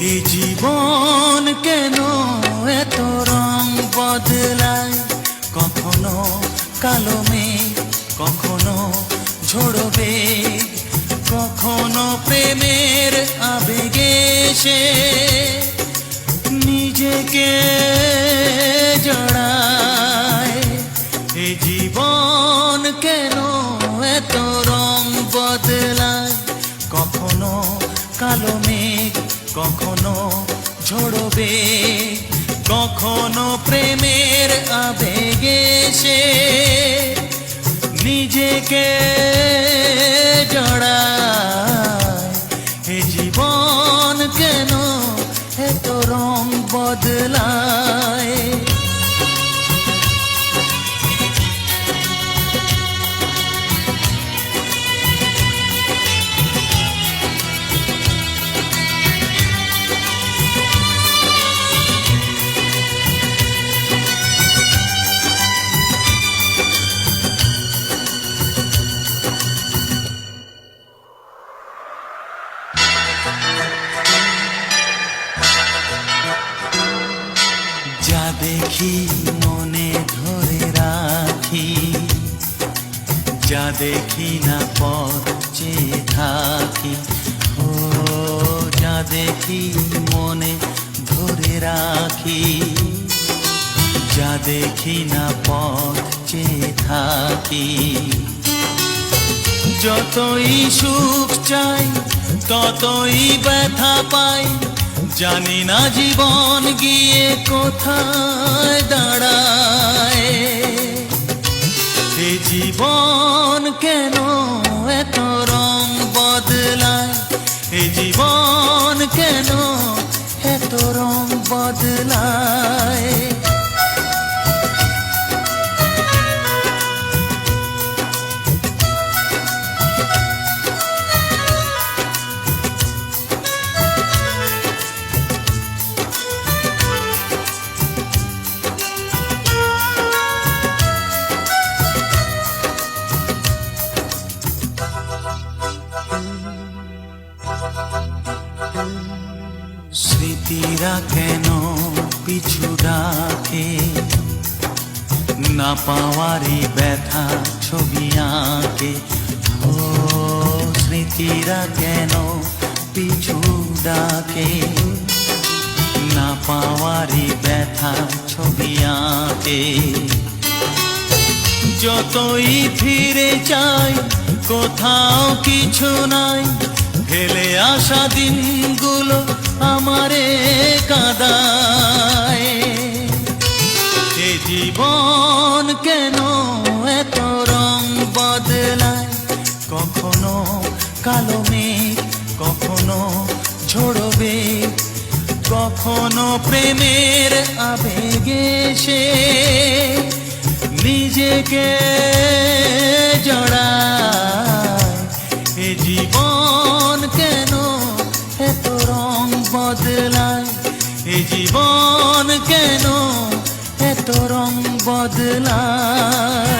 এই জীবন কেন এত রং বদলায়, কখনো কালো মেঘ, কখনো ঝোড়ো বেগ, কখনো প্রেমের আবেগে সে নিজেকে জড়ায়। এই জীবন কেন এত রং বদলায়, কখনো কালো মেঘ, কখনো ঝোড়ো বেগ, কখনো প্রেমের আবেগে সে নিজেকে জড়ায়। এ জীবন কেন এত রং বদলায়। যা দেখি মনে ধরে রাখি, যা দেখি না পথ চেয়ে থাকি। ও যা দেখি মনে ধরে রাখি, যা দেখি না পথ চেয়ে থাকি। যতই সুখ চাই ততই ব্যথা পাই, জানি না জীবন গিয়ে কোথায় দাঁড়ায়। এ জীবন কেন এত রং বদলায়, এ জীবন কেন এত রং বদলায়। স্মৃতিরা কেন পিছু ডাকে, না পাওয়ারই ব্যথা ছবি আঁকে। ও স্মৃতিরা কেন পিছু ডাকে, না পাওয়ারই ব্যথা ছবি আঁকে। যতই ফিরে চাই কোথাও কিছু নাই, ফেলে আসা দিনগুলো আমারে কাঁদায়। এ জীবন কেন এত রং বদলায়, কখনো কালো মেঘ, কখনো ঝোড়ো বেগ, কখনো প্রেমের আবেগে সে নিজেকে জড়ায়। এ জীবন কেন এত রং বদলায়, এ জীবন কেন এত রং বদলায়।